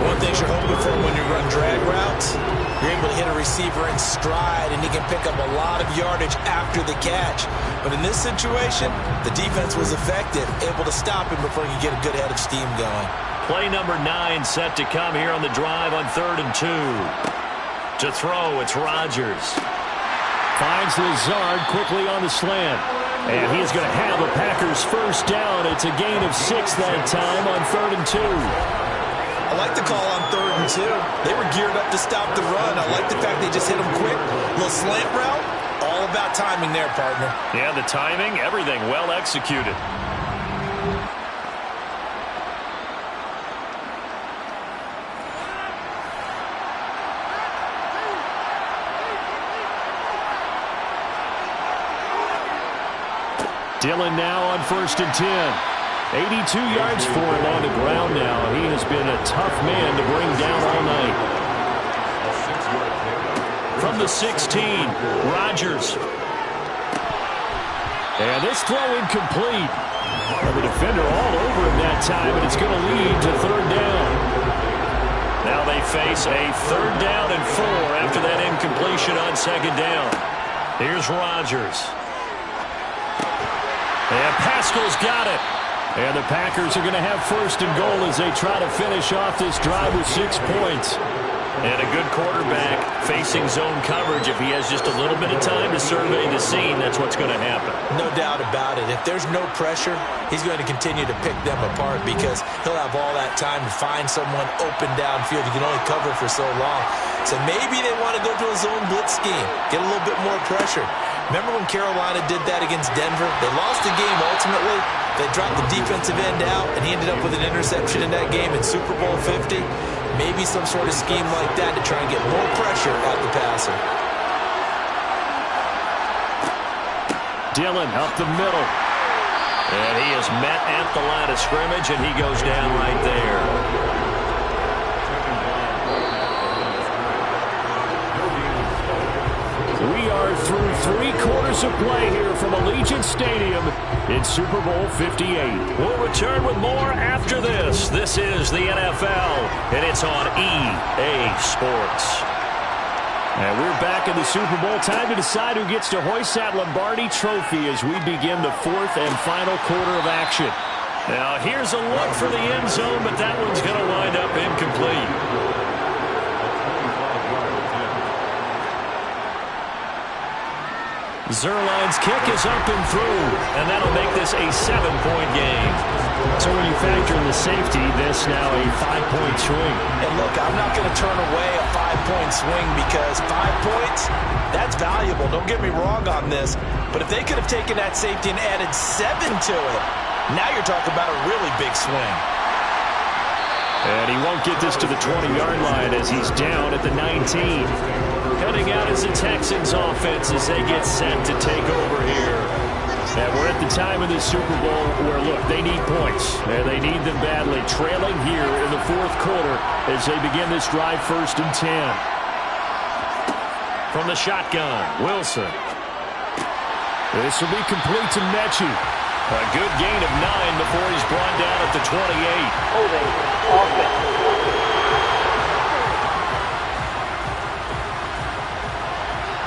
One thing you're hoping for when you run drag routes, you're able to hit a receiver in stride, and he can pick up a lot of yardage after the catch. But in this situation, the defense was effective, able to stop him before he could get a good head of steam going. Play number 9 set to come here on the drive on 3rd and 2. To throw, it's Rodgers. Finds Lazard quickly on the slant. And he's going to have a Packers first down. It's a gain of 6 that time on 3rd and 2. I like the call on 3rd and 2. They were geared up to stop the run. I like the fact they just hit them quick. A little slant route. All about timing there, partner. Yeah, the timing, everything well executed. Dillon now on 1st and 10. 82 yards for him on the ground now. He has been a tough man to bring down all night. From the 16, Rodgers. And this throw incomplete. And the defender all over him that time, and it's going to lead to 3rd down. Now they face a 3rd down and 4 after that incompletion on 2nd down. Here's Rodgers. Haskell's got it. And the Packers are going to have first and goal as they try to finish off this drive with 6 points. And a good quarterback facing zone coverage. If he has just a little bit of time to survey the scene, that's what's going to happen. No doubt about it. If there's no pressure, he's going to continue to pick them apart because he'll have all that time to find someone open downfield. He can only cover for so long. So maybe they want to go to a zone blitz scheme, get a little bit more pressure. Remember when Carolina did that against Denver? They lost the game ultimately. They dropped the defensive end out, and he ended up with an interception in that game in Super Bowl 50. Maybe some sort of scheme like that to try and get more pressure at the passer. Dillon up the middle. And he is met at the line of scrimmage, and he goes down right there. We are through 3 quarters of play here from Allegiant Stadium in Super Bowl 58. We'll return with more after this. This is the NFL, and it's on EA Sports. And we're back in the Super Bowl. Time to decide who gets to hoist that Lombardi trophy as we begin the 4th and final quarter of action. Now, here's a look for the end zone, but that one's going to wind up incomplete. Zerline's kick is up and through, and that'll make this a 7-point game. So when you factor in the safety, this now a 5-point swing. And look, I'm not going to turn away a 5-point swing because 5 points, that's valuable. Don't get me wrong on this. But if they could have taken that safety and added 7 to it, now you're talking about a really big swing. And he won't get this to the 20-yard line as he's down at the 19. Cutting out is the Texans offense as they get set to take over here. And we're at the time of the Super Bowl where, look, they need points. And they need them badly. Trailing here in the 4th quarter as they begin this drive 1st and 10. From the shotgun, Wilson. This will be complete to Mechie. A good gain of 9 before he's brought down at the 28. Holding offense.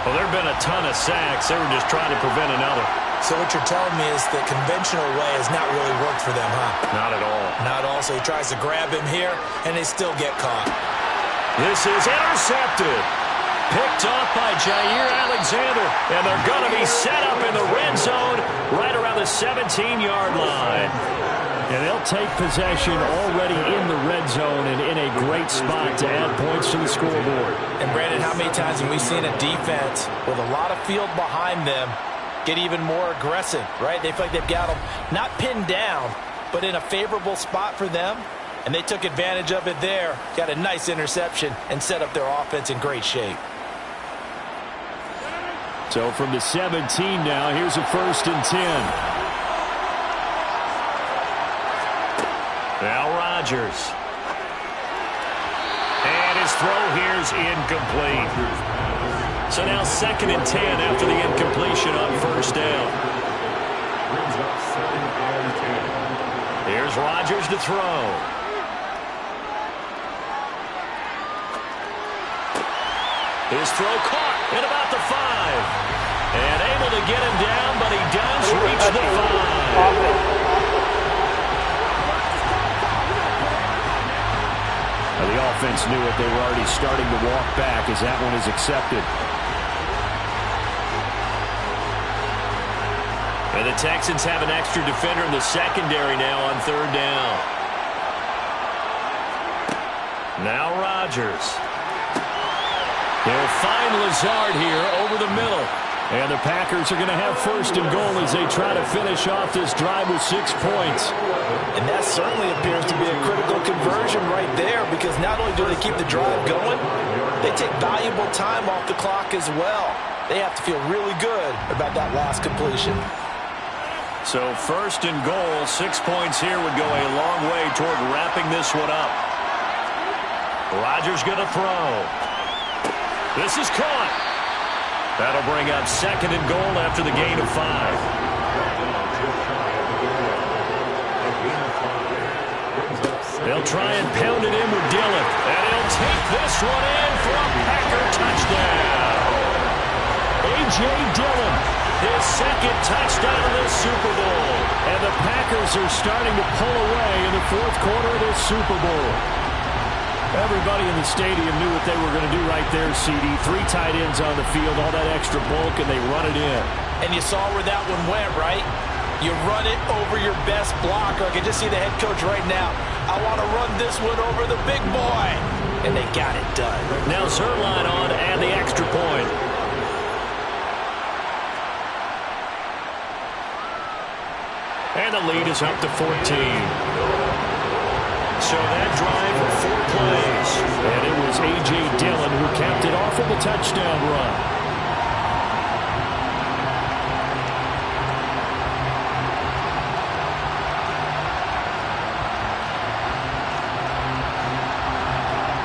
Well, there have been a ton of sacks. They were just trying to prevent another. So what you're telling me is the conventional way has not really worked for them, huh? Not at all. Not at all. So he tries to grab him here, and they still get caught. This is intercepted. Picked off by Jair Alexander. And they're going to be set up in the red zone right around the 17-yard line. And they'll take possession already in the red zone and in a great spot to add points to the scoreboard. And, Brandon, how many times have we seen a defense with a lot of field behind them get even more aggressive, right? They feel like they've got them not pinned down, but in a favorable spot for them, and they took advantage of it there, got a nice interception, and set up their offense in great shape. So from the 17 now, here's a 1st and 10. Now Rodgers. And his throw here's incomplete. So now 2nd and 10 after the incompletion on 1st down. Here's Rodgers to throw. His throw caught at about the 5. And able to get him down, but he does reach the 5. The offense knew it. They were already starting to walk back as that one is accepted. And the Texans have an extra defender in the secondary now on 3rd down. Now Rodgers. They'll find Lazard here over the middle. And the Packers are going to have 1st and goal as they try to finish off this drive with 6 points. And that certainly appears to be a critical conversion right there because not only do they keep the drive going, they take valuable time off the clock as well. They have to feel really good about that last completion. So 1st and goal, 6 points here would go a long way toward wrapping this one up. Rodgers going to throw. This is caught. That'll bring up 2nd and goal after the gain of 5. They'll try and pound it in with Dillon. And he'll take this one in for a Packer touchdown. A.J. Dillon, his 2nd touchdown of this Super Bowl. And the Packers are starting to pull away in the fourth quarter of this Super Bowl. Everybody in the stadium knew what they were going to do right there, CD. 3 tight ends on the field, all that extra bulk, and they run it in. And you saw where that one went, right? You run it over your best blocker. I can just see the head coach right now. I want to run this one over the big boy. And they got it done. Now Zerline on and the extra point. And the lead is up to 14. So that drive for 4 plays. And it was A.J. Dillon who capped it off with a touchdown run.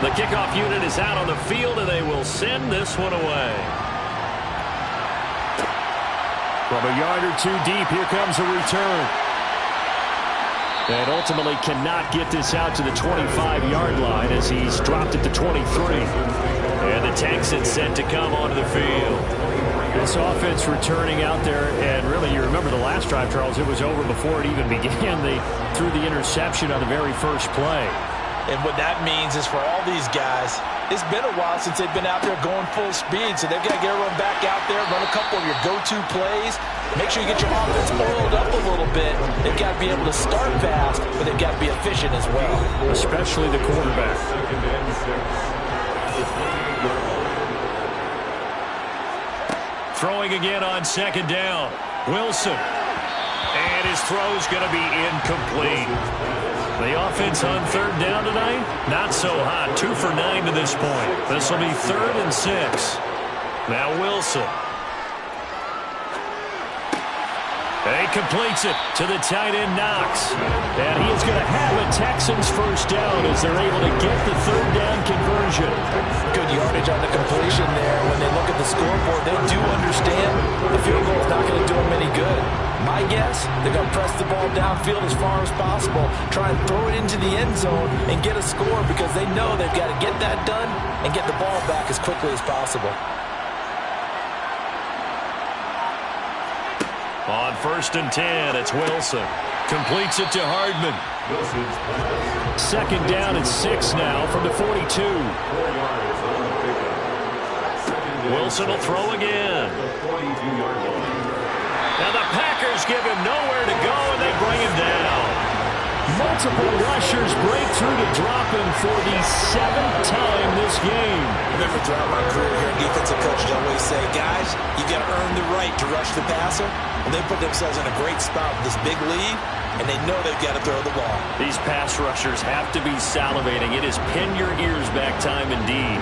The kickoff unit is out on the field, and they will send this one away. From a yard or 2 deep, here comes a return. And ultimately cannot get this out to the 25-yard line as he's dropped it to 23. And the Texans set to come onto the field. This offense returning out there, and really you remember the last drive, Charles, it was over before it even began. They threw the interception on the very first play. And what that means is for all these guys, it's been a while since they've been out there going full speed, so they've got to get everyone back out there, run a couple of your go-to plays, make sure you get your offense oiled up a little bit. They've got to be able to start fast, but they've got to be efficient as well. Especially the quarterback. Throwing again on second down. Wilson. And his throw's going to be incomplete. The offense on third down tonight, not so hot. 2 for 9 to this point. This will be 3rd and 6. Now Wilson. He completes it to the tight end Knox. And he is going to have a Texans first down as they're able to get the 3rd down conversion. Good yardage on the completion there. When they look at the scoreboard, they do understand the field goal is not going to do them any good. My guess, they're going to press the ball downfield as far as possible, try and throw it into the end zone and get a score because they know they've got to get that done and get the ball back as quickly as possible. On 1st and 10, it's Wilson. Completes it to Hardman. 2nd down and 6 now from the 42. Wilson will throw again. Now the Packers give him nowhere to go, and they bring him down. Multiple rushers break through to drop him for the 7th time this game. Remember, throughout my career here, defensive coaches always say, guys, you got to earn the right to rush the passer. And they put themselves in a great spot with this big lead, and they know they've got to throw the ball. These pass rushers have to be salivating. It is pin your ears back time indeed.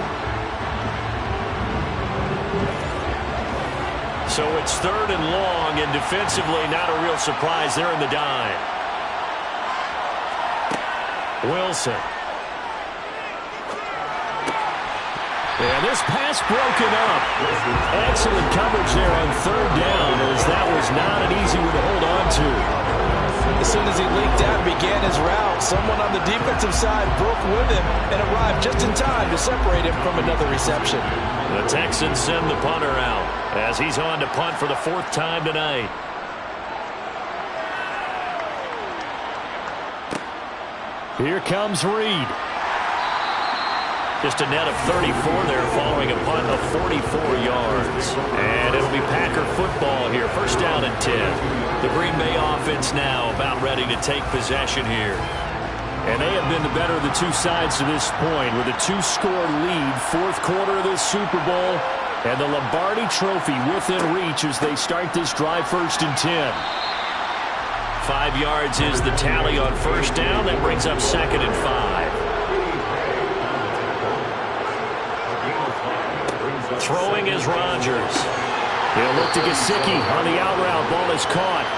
So it's 3rd and long, and defensively not a real surprise. They're in the dime. Wilson. And this pass broken up. Excellent coverage there on 3rd down, as that was not an easy one to hold on to. As soon as he leaked out and began his route, someone on the defensive side broke with him and arrived just in time to separate him from another reception. The Texans send the punter out as he's on to punt for the 4th time tonight. Here comes Reed. Just a net of 34 there following a punt of 44 yards. And it'll be Packer football here. 1st down and 10. The Green Bay offense now about ready to take possession here. And they have been the better of the two sides to this point with a 2-score lead. 4th quarter of this Super Bowl. And the Lombardi Trophy within reach as they start this drive 1st and 10. 5 yards is the tally on 1st down. That brings up 2nd and 5. Throwing is Rodgers. He'll look to Gesicki on the out route. Ball is caught.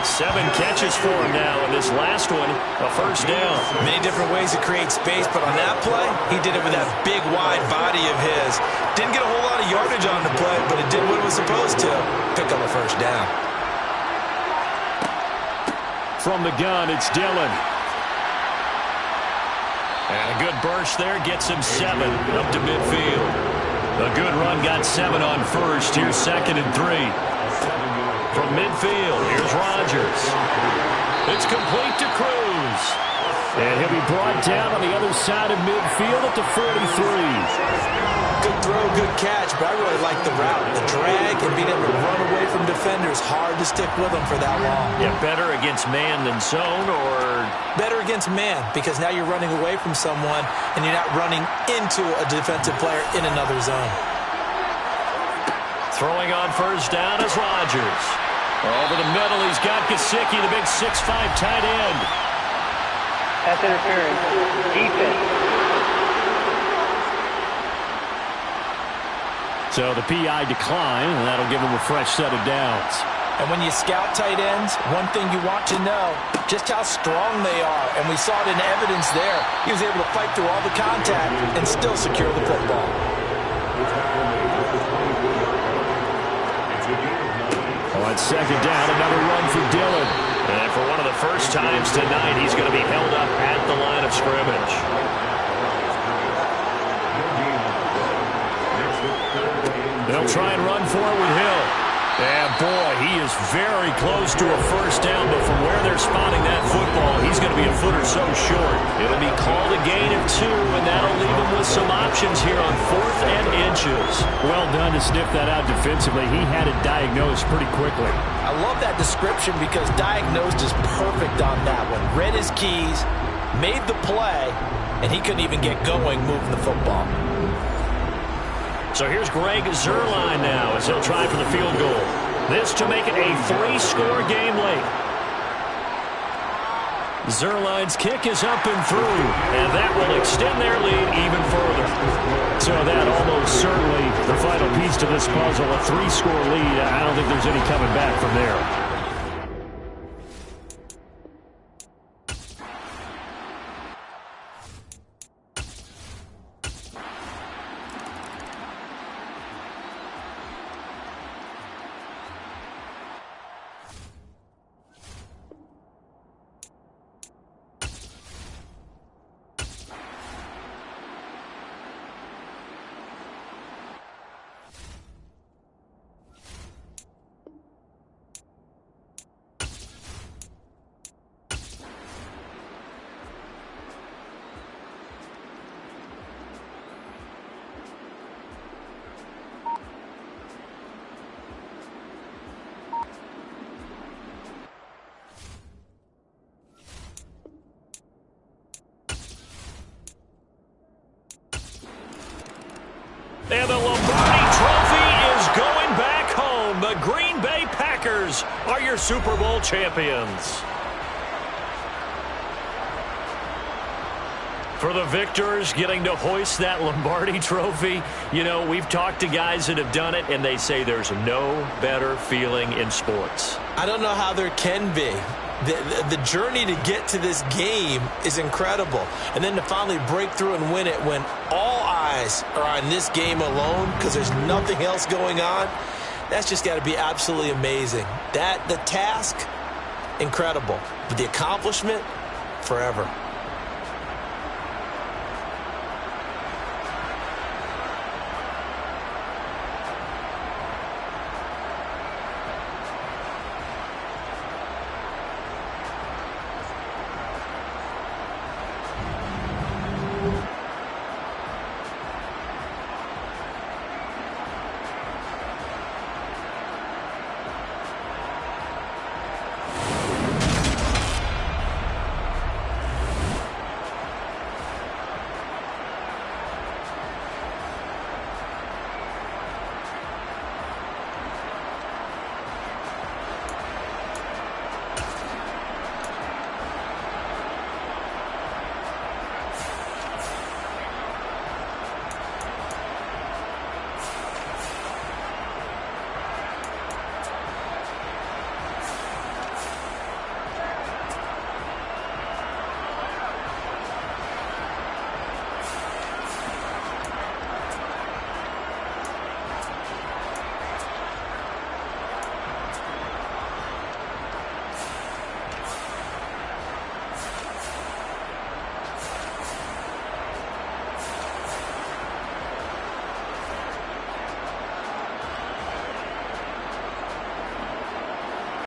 7 catches for him now, and this last one, a 1st down. Many different ways to create space, but on that play, he did it with that big, wide body of his. Didn't get a whole lot of yardage on the play, but it did what it was supposed to. Pick up a 1st down. From the gun, it's Dillon. And a good burst there gets him 7 up to midfield. A good run got 7 on 1st. Here's 2nd and 3. From midfield, here's Rodgers. It's complete to Cruz. And he'll be brought down on the other side of midfield at the 43. Good throw, good catch, but I really like the route. The drag and being able to run away from defenders, hard to stick with them for that long. Yeah, better against man than zone, or? Better against man, because now you're running away from someone and you're not running into a defensive player in another zone. Throwing on first down is Rodgers. Over the middle, he's got Gesicki, the big 6'5" tight end. That's interference. Defense. So the PI decline, and that'll give him a fresh set of downs. And when you scout tight ends, one thing you want to know, just how strong they are. And we saw it in evidence there. He was able to fight through all the contact and still secure the football. On second down, another run for Dillon. And for one of the first times tonight, he's going to be held up at the line of scrimmage. They'll try and run for it with Hill. And boy, he is very close to a first down, but from where they're spotting that football, he's going to be a foot or so short. It'll be called a gain of 2, and that'll leave him with some options here on 4th and inches. Well done to sniff that out defensively. He had it diagnosed pretty quickly. I love that description because diagnosed is perfect on that one. Read his keys, made the play, and he couldn't even get going moving the football. So here's Greg Zuerlein now as he'll try for the field goal. This to make it a 3-score game late. Zuerlein's kick is up and through, and that will extend their lead even further. So that almost certainly the final piece to this puzzle, a 3-score lead. I don't think there's any coming back from there. And the Lombardi Trophy is going back home. The Green Bay Packers are your Super Bowl champions. For the victors, getting to hoist that Lombardi Trophy, you know, we've talked to guys that have done it, and they say there's no better feeling in sports. I don't know how there can be. The journey to get to this game is incredible. And then to finally break through and win it when all eyes are on this game alone because there's nothing else going on, that's just got to be absolutely amazing. The task, incredible. But the accomplishment, forever.